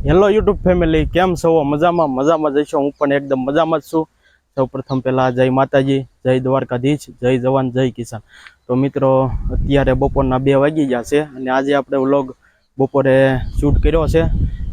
Hello YouTube family, કેમ છો? મજામાં જઈશું. હું પણ એકદમ મજામાં જ છું. સૌપ્રથમ પહેલાં જય માતાજી, જય દ્વારકાધીશ, જય જવાન, જય કિસાન. તો મિત્રો, અત્યારે બપોરના 2 વાગી ગયા છે અને આજે આપણે વ્લોગ બપોરે શૂટ કર્યો છે.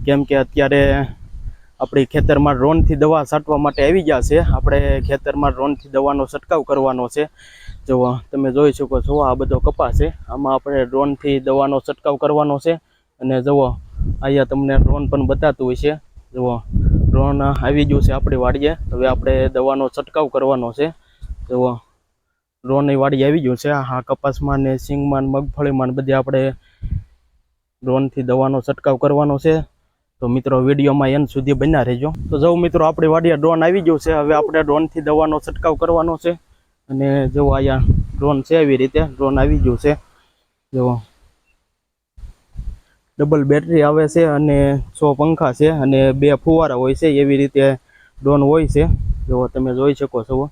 કેમ કે અત્યારે આપણી ખેતરમાં ડ્રોનથી દવા છાંટવા માટે આવી ગયા છે. આપણે ખેતરમાં ડ્રોનથી દવાનો છંટકાવ કરવાનો છે. જો તમે જોઈ શકો છો, આ બધો કપાસ છે. આમાં આપણે ડ્રોનથી દવાનો છંટકાવ કરવાનો છે. અને જુઓ, અહીંયા તમને ડ્રોન પણ બતાતું હોય છે. જુઓ, ડ્રોન આવી ગયું છે આપણી વાડીએ. હવે આપણે દવાનો છંટકાવ કરવાનો છે. જુઓ, ડ્રોનની વાડી આવી ગયું છે. આ કપાસમાં ને સિંગમાં મગફળીમાં બધે આપણે ડ્રોનથી દવાનો છંટકાવ કરવાનો છે. તો મિત્રો, વિડીયોમાં એન્ડ સુધી બન્યા રહેજો. તો જો મિત્રો, આપણી વાડીએ ડ્રોન આવી ગયું છે. હવે આપણે ડ્રોનથી દવાનો છંટકાવ કરવાનો છે. અને જો અહીંયા ડ્રોન છે, એવી રીતે ડ્રોન આવી ગયું છે. જો ડબલ બેટરી આવે છે અને 6 પંખા છે અને 2 ફુવારા હોય છે. એવી રીતે ડ્રોન હોય છે. જો તમે જોઈ શકો છો,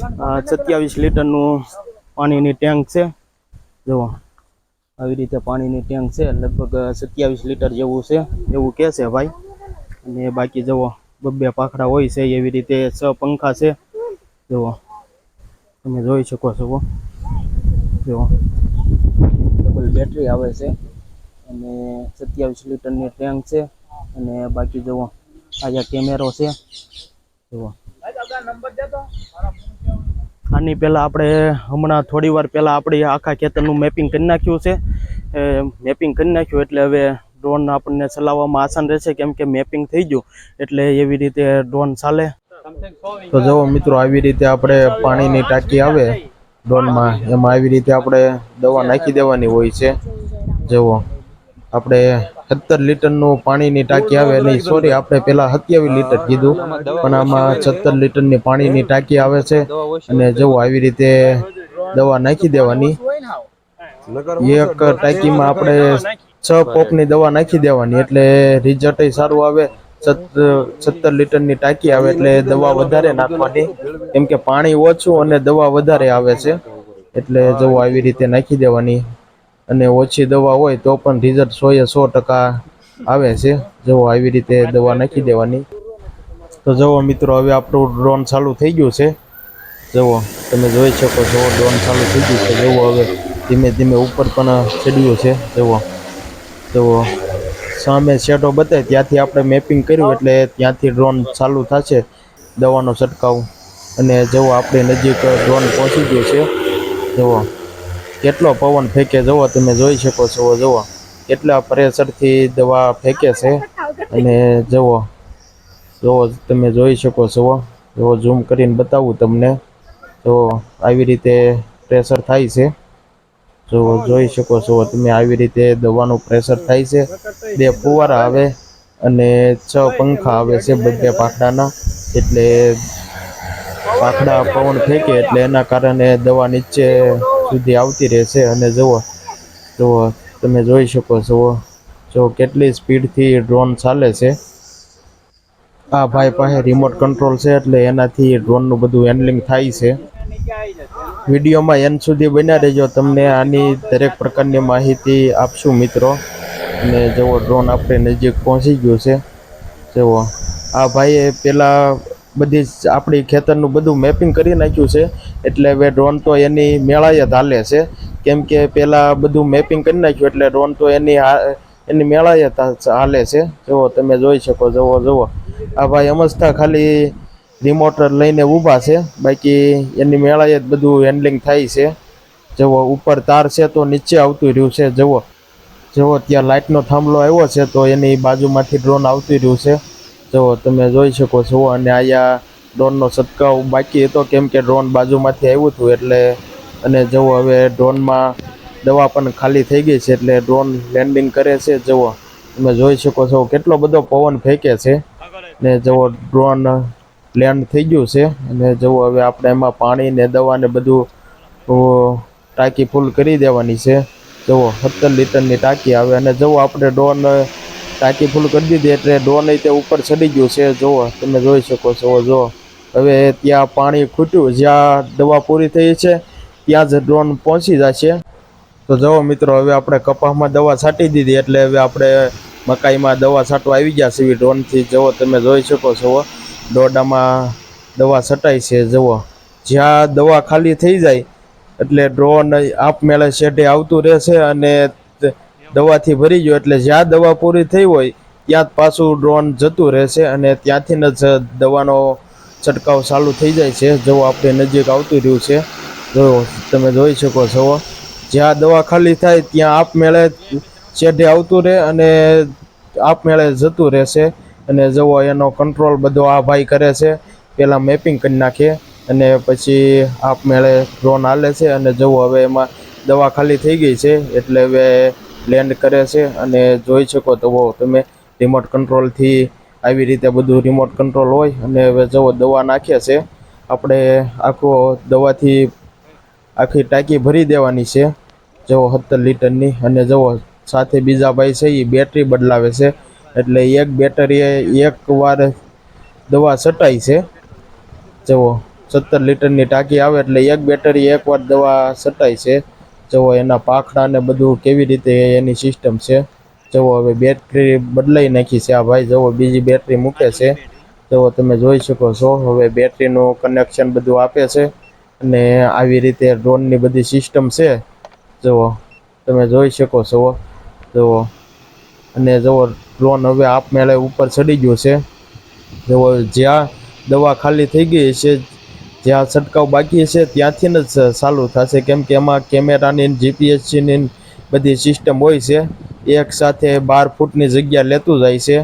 27 લીટરનું પાણીની ટેન્ક છે. જુઓ, આવી રીતે પાણીની ટેન્ક છે. લગભગ 27 લીટર જેવું છે, એવું કહે છે ભાઈ. અને બાકી જુઓ, 2 પાંખડા હોય છે. એવી રીતે 6 પંખા છે. જુઓ, તમે જોઈ શકો છો. જુઓ, ડબલ બેટરી આવે છે અને 27 લીટરની ટેન્ક છે. અને બાકી જુઓ, અહીંયા કેમેરો છે. જુઓ, આની પહેલાં આપણે હમણાં થોડી વાર પહેલાં આપણી આખા ખેતરનું મેપિંગ કરી નાખ્યું છે. મેપિંગ કરી નાખ્યું એટલે હવે ડ્રોન આપણને ચલાવવામાં આસાન રહેશે. કેમ કે મેપિંગ થઈ ગયું એટલે એવી રીતે ડ્રોન ચાલે. તો જુઓ મિત્રો, આવી રીતે આપણે પાણીની ટાંકી આવે ડ્રોનમાં, એમાં આવી રીતે આપણે દવા નાખી દેવાની હોય છે. જુઓ, આપણે 17 લીટરનું પાણીની ટાંકી આવે. નહીં, સોરી, આપણે પહેલાં 27 લીટર કીધું, પણ આમાં 17 લીટરની પાણીની ટાંકી આવે છે. અને જુઓ, આવી રીતે દવા નાખી દેવાની. એક ટાંકીમાં આપણે 6 પોપની દવા નાખી દેવાની, એટલે રિઝલ્ટ સારું આવે. 17 લીટરની ટાંકી આવે એટલે દવા વધારે નાખવાની. કેમ કે પાણી ઓછું અને દવા વધારે આવે છે. એટલે જુઓ, આવી રીતે નાખી દેવાની. અને ઓછી દવા હોય તો પણ રિઝલ્ટ 100% આવે છે. જુઓ, આવી રીતે દવા નાખી દેવાની. તો જુઓ મિત્રો, હવે આપણું ડ્રોન ચાલુ થઈ ગયું છે. જુઓ, તમે જોઈ શકો છો, ડ્રોન ચાલુ થઈ ગયું છે. જુઓ, હવે ધીમે ધીમે ઉપર પણ ચડ્યું છે. જુઓ, સામે શેડો બતાવે ત્યાંથી આપણે મેપિંગ કર્યું એટલે ત્યાંથી ડ્રોન ચાલુ થશે દવાનો છંટકાવ. અને જુઓ, આપણે નજીક ડ્રોન પહોંચી ગયું છે. જુઓ, કેટલો પવન ફેંકે, જુઓ, તમે જોઈ શકો છો. જુઓ, કેટલા પ્રેશરથી દવા ફેંકે છે. અને જુઓ, તમે જોઈ શકો છો. જુઓ, ઝૂમ કરીને બતાવું તમને. તો આવી રીતે પ્રેશર થાય છે. જો જોઈ શકો છો તમે, આવી રીતે દવાનું પ્રેશર થાય છે. 2 ફુવારા આવે અને 6 પંખા આવે છે, 2 પાંખડાના. એટલે પાંખડા પવન ફેંકે એટલે એના કારણે દવા નીચે સુધી આવતી રહેશે. અને જુઓ, તમે જોઈ શકો છો, જો કેટલી સ્પીડથી ડ્રોન ચાલે છે. આ ભાઈ પાસે રિમોટ કંટ્રોલ છે એટલે એનાથી ડ્રોનનું બધું હેન્ડલિંગ થાય છે. વિડીયોમાં એન્ડ સુધી બન્યા રહેજો, તમને આની દરેક પ્રકારની માહિતી આપશું મિત્રો. અને જુઓ, ડ્રોન આપણે નજીક પહોંચી ગયું છે. જુઓ, આ ભાઈએ પહેલાં બધી આપણી ખેતરનું બધું મેપિંગ કરી નાખ્યું છે. એટલે હવે ડ્રોન તો એની મેળાએ જ હાલે છે. કેમ કે પહેલાં બધું મેપિંગ કરી નાખ્યું એટલે ડ્રોન તો એની મેળાએ હાલે છે. જુઓ, તમે જોઈ શકો. જુઓ, આ ભાઈ અમસ્તા ખાલી રિમોટ લઈને ઊભા છે, બાકી એની મેળાએ જ બધું હેન્ડલિંગ થાય છે. જુઓ, ઉપર તાર છે તો નીચે આવતું રહ્યું છે. જુઓ, ત્યાં લાઇટનો થાંભલો આવ્યો છે તો એની બાજુમાંથી ડ્રોન આવતું રહ્યું છે. જુઓ, તમે જોઈ શકો છો. અને અહીંયા ડ્રોનનો છંટકાવ બાકી હતો, કેમ કે ડ્રોન બાજુમાંથી આવ્યું હતું એટલે. અને જુઓ, હવે ડ્રોનમાં દવા પણ ખાલી થઈ ગઈ છે એટલે ડ્રોન લેન્ડિંગ કરે છે. જુઓ, તમે જોઈ શકો છો, કેટલો બધો પવન ફેંકે છે. ને જુઓ, ડ્રોન લેન્ડ થઈ ગયું છે. અને જુઓ, હવે આપણે એમાં પાણી ને દવા ને બધું ટાંકી ફૂલ કરી દેવાની છે. જુઓ, 17 લીટરની ટાંકી આવે. અને જુઓ, આપણે ડ્રોન ટાંકી ફૂલ કરી દીધી એટલે ડ્રોન તે ઉપર ચડી ગયું છે. જુઓ, તમે જોઈ શકો છો. જુઓ, હવે ત્યાં પાણી ખૂટ્યું, જ્યાં દવા પૂરી થઈ છે ત્યાં જ ડ્રોન પહોંચી જશે. તો જુઓ મિત્રો, હવે આપણે કપાસમાં દવા છાંટી દીધી એટલે હવે આપણે મકાઈમાં દવા છાંટવા આવી ગયા છે ડ્રોનથી. જુઓ તમે જોઈ શકો છો દોરડામાં દવા છટાઈ છે. જુઓ જ્યાં દવા ખાલી થઈ જાય એટલે ડ્રોન આપમેળે શેઢે આવતું રહેશે અને દવાથી ભરી ગયો એટલે જ્યાં દવા પૂરી થઈ હોય ત્યાં જ પાછું ડ્રોન જતું રહેશે અને ત્યાંથી જ દવાનો છંટકાવ ચાલુ થઈ જાય છે. જો આપણે નજીક આવતું રહ્યું છે, જો તમે જોઈ શકો છો જ્યાં દવા ખાલી થાય ત્યાં આપમેળે શેઢે આવતું રહે અને આપમેળે જતું રહેશે. અને જુઓ એનો કંટ્રોલ બધો આ ભાઈ કરે છે. પહેલાં મેપિંગ કરી નાખે અને પછી આપમેળે ડ્રોન હાલે છે. અને જુઓ હવે એમાં દવા ખાલી થઈ ગઈ છે એટલે હવે લેન્ડ કરે છે. અને જોઈ શકો તો તમે રિમોટ કંટ્રોલથી આવી રીતે બધું રિમોટ કંટ્રોલ હોય. અને હવે જુઓ દવા નાખે છે. આપણે આખો દવાથી આખી ટાંકી ભરી દેવાની છે, જુઓ 17 લીટરની. અને જુઓ સાથે બીજા ભાઈ છે એ બેટરી બદલાવે છે એટલે એક બેટરીએ એક વાર દવા છટાઈ છે. જુઓ 17 લીટરની ટાંકી આવે એટલે એક બેટરી એકવાર દવા છટાઈ છે. જુઓ એના પાંખડા ને બધું કેવી રીતે એની સિસ્ટમ છે. જુઓ હવે બેટરી બદલાઈ નાખી છે આ ભાઈ. જુઓ બીજી બેટરી મૂકે છે. જુઓ તમે જોઈ શકો છો હવે બેટરીનું કનેક્શન બધું આપે છે. અને આવી રીતે ડ્રોનની બધી સિસ્ટમ છે. જુઓ તમે જોઈ શકો છો. જુઓ અને જુઓ ડ્રોન હવે આપમેળે ઉપર ચડી ગયું છે. જુઓ જ્યાં દવા ખાલી થઈ ગઈ છે, જ્યાં છંટકાવ બાકી છે ત્યાંથી જ ચાલુ થશે, કેમ કે એમાં કેમેરાની જીપીએસસીની બધી સિસ્ટમ હોય છે. એક સાથે 12 ફૂટની જગ્યા લેતું જાય છે.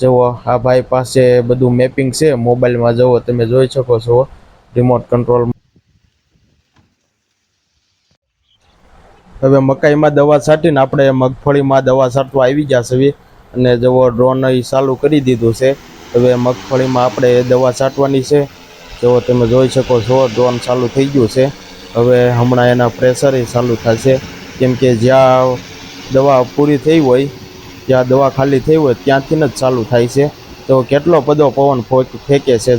જુઓ આ ભાઈ પાસે બધું મેપિંગ છે મોબાઈલમાં. જુઓ તમે જોઈ શકો છો રિમોટ કંટ્રોલ. હવે મકાઈમાં દવા છાંટીને આપણે મગફળીમાં દવા છાંટવા આવી ગયા છે. અને જુઓ ડ્રોન એ ચાલુ કરી દીધું છે. હવે મગફળીમાં આપણે દવા છાંટવાની છે. જુઓ તમે જોઈ શકો છો ડ્રોન ચાલુ થઈ ગયું છે. હવે હમણાં એના પ્રેશર ચાલુ થશે, કેમ કે જ્યાં દવા પૂરી થઈ હોય, જ્યાં દવા ખાલી થઈ હોય ત્યાંથી જ ચાલુ થાય છે. તો કેટલો બધો પવન ફેંકે છે.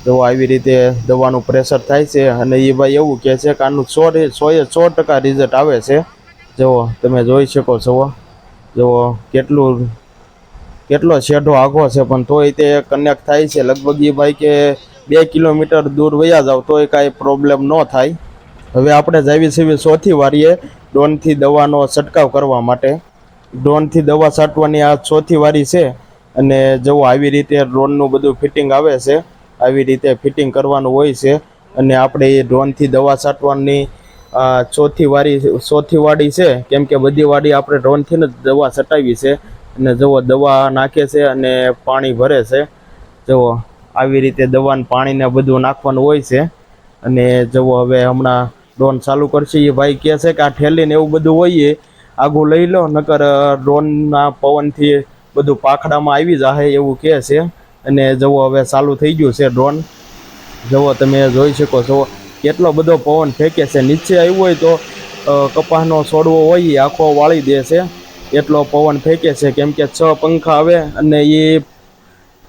જુઓ આવી રીતે દવાનું પ્રેશર થાય છે. અને એ ભાઈ એવું કહે છે કે આનું 100% રિઝલ્ટ આવે છે. જુઓ તમે જોઈ શકો છો. જુઓ કેટલો શેઢો આઘો છે પણ તોય તે કનેક્ટ થાય છે. લગભગ એ ભાઈ કે 2 કિલોમીટર દૂર વયા જાવ તોય કાંઈ પ્રોબ્લેમ ન થાય. હવે આપણે જાવી છીએ ચોથી વારીએ ડ્રોનથી દવાનો છંટકાવ કરવા માટે. ડ્રોનથી દવા છાંટવાની આ ચોથી વારી છે. અને જુઓ આવી રીતે ડ્રોનનું બધું ફિટિંગ આવે છે. આવી રીતે ફિટિંગ કરવાનું હોય છે. અને આપણે એ ડ્રોનથી દવા છાંટવાની ચોથી વાડી છે, કેમ કે બધી વાડી આપણે ડ્રોનથી જ દવા છટાવી છે. અને જુઓ દવા નાખે છે અને પાણી ભરે છે. જુઓ આવી રીતે દવાને પાણીને બધું નાખવાનું હોય છે. અને જુઓ હવે હમણાં ડ્રોન ચાલુ કરશે. એ ભાઈ કહે છે કે આ ઠેલીને એવું બધું હોય આગું લઈ લો, નકર ડ્રોનના પવનથી બધું પાખડામાં આવી જાય એવું કહે છે. અને જુઓ હવે ચાલુ થઈ ગયું છે ડ્રોન. જુઓ તમે જોઈ શકો છો કેટલો બધો પવન ફેંકે છે. નીચે આવ્યું હોય તો કપાસનો છોડવો હોય એ આખો વાળી દે છે, એટલો પવન ફેંકે છે. કેમ કે 6 પંખા આવે અને એ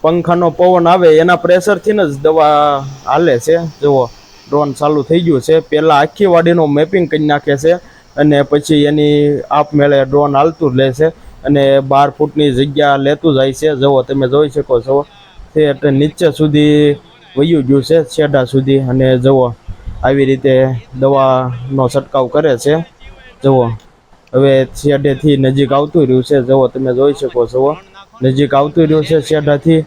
પંખાનો પવન આવે એના પ્રેશરથી જ દવા હાલે છે. જુઓ ડ્રોન ચાલુ થઈ ગયું છે. પહેલાં આખી વાડીનું મેપિંગ કરી નાખે છે અને પછી એની આપમેળે ડ્રોન હાલતું જ લે છે અને 12 ફૂટની જગ્યા લેતું જાય છે. જુઓ તમે જોઈ શકો છો તે એટલે નીચે સુધી વયું ગયું છે, છેડા સુધી. અને જુઓ આવી રીતે દવાનો છંટકાવ કરે છે. જુઓ હવે છેડેથી નજીક આવતું રહ્યું છે. જુઓ તમે જોઈ શકો છો નજીક આવતું રહ્યું છે છેડાથી.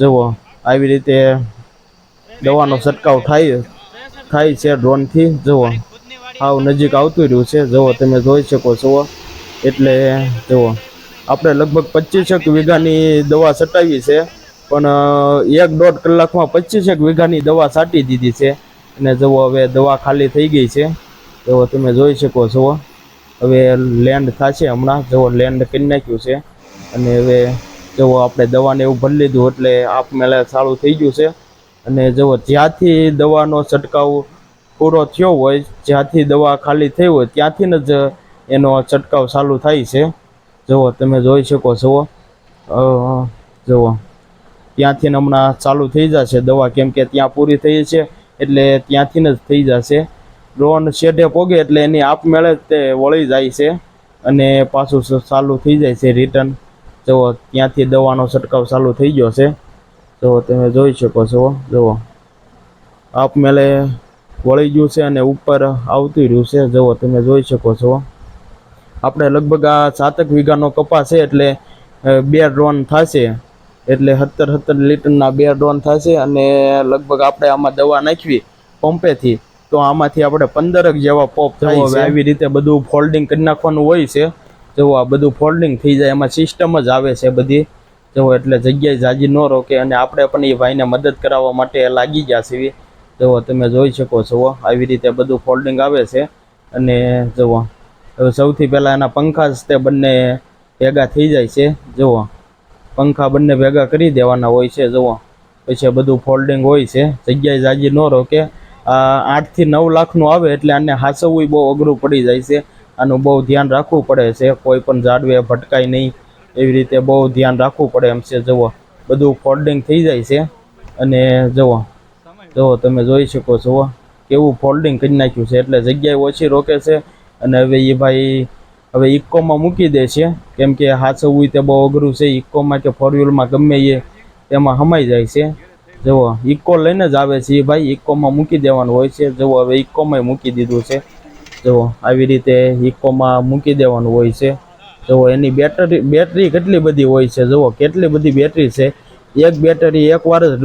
જુઓ આવી રીતે દવાનો છંટકાવ થાય છે ડ્રોનથી. જુઓ હાવ નજીક આવતું રહ્યું છે. જુઓ તમે જોઈ શકો છો. એટલે જુઓ આપણે લગભગ 25 વીઘાની દવા છટાવી છે, પણ 1-1.5 કલાકમાં 25 વીઘાની દવા છાંટી દીધી છે. અને જુઓ હવે દવા ખાલી થઈ ગઈ છે. જુઓ તમે જોઈ શકો છો. હવે લેન્ડ થશે હમણાં. જુઓ લેન્ડ કરી નાખ્યું છે. અને હવે જુઓ આપણે દવાને એવું ભરી લીધું એટલે આપમેળે ચાલુ થઈ ગયું છે. અને જુઓ જ્યાંથી દવાનો છંટકાવ પૂરો થયો હોય, જ્યાંથી દવા ખાલી થઈ હોય ત્યાંથી જ એનો છંટકાવ ચાલુ થાય છે. જુઓ તમે જોઈ શકો છો. જુઓ ત્યાંથી હમણાં ચાલુ થઈ જશે દવા, કેમ કે ત્યાં પૂરી થઈ છે એટલે ત્યાંથી જ થઈ જશે. ડ્રોન શેઢે પોગે એટલે એની આપમેળે તે વળી જાય છે. અને પાછું ચાલુ થઈ જાય છે રિટર્ન. જુઓ ત્યાંથી દવાનો છંટકાવ ચાલુ થઈ ગયો છે. જુઓ તમે જોઈ શકો છો. જુઓ આપમેળે વળી ગયું છે અને ઉપર આવતું રહ્યું છે. જુઓ તમે જોઈ શકો છો. આપણે લગભગ આ 7 વીઘાનો કપાસ છે એટલે 2 ડ્રોન થશે. એટલે 17 લીટરના 2 ડ્રોન થશે. અને લગભગ આપણે આમાં દવા નાખવી પંપેથી તો આમાંથી આપણે 15 જેવા પોપ થાય છે. આવી રીતે બધું ફોલ્ડિંગ કરી નાખવાનું હોય છે. જો આ બધું ફોલ્ડિંગ થઈ જાય એમાં સિસ્ટમ જ આવે છે બધી. જો એટલે જગ્યાએ જાજી ન રોકે અને આપણે પણ એ ભાઈને મદદ કરાવવા માટે લાગી ગયા છીએ. જો તમે જોઈ શકો છો આવી રીતે બધું ફોલ્ડિંગ આવે છે. અને જુઓ હવે સૌથી પહેલાં એના પંખા જ તે બંને ભેગા થઈ જાય છે. જુઓ પંખા બંને ભેગા કરી દેવાના હોય છે. જુઓ પછી બધું ફોલ્ડિંગ હોય છે. જગ્યાએ જાજી ન રોકે. 8 થી 9 લાખનું આવે એટલે આને હાચવવું બહુ અઘરું પડી જાય છે. આનું બહુ ધ્યાન રાખવું પડે છે. કોઈ પણ ઝાડવે ભટકાય નહીં એવી રીતે બહુ ધ્યાન રાખવું પડે એમ છે. જુઓ બધું ફોલ્ડિંગ થઈ જાય છે. અને જુઓ તમે જોઈ શકો છો કેવું ફોલ્ડિંગ કરી નાખ્યું છે. એટલે જગ્યાએ ઓછી રોકે છે. અને હવે એ ભાઈ હવે ઇકોમાં મૂકી દે છે. કેમ કે હાચવવું તે બહુ અઘરું છે. ઇકોમાં કે 4 વ્હીલમાં ગમે એ તેમાં હમાઈ જાય છે. જુઓ ઇકો લઈને જ આવે છે એ ભાઈ. ઇકોમાં મૂકી દેવાનું હોય છે. જુઓ હવે ઇકોમાં મૂકી દીધું છે. જુઓ આવી રીતે ઇકોમાં મૂકી દેવાનું હોય છે. જુઓ એની બેટરી કેટલી બધી હોય છે. જુઓ કેટલી બધી બેટરી છે. એક બેટરી એક વાર જ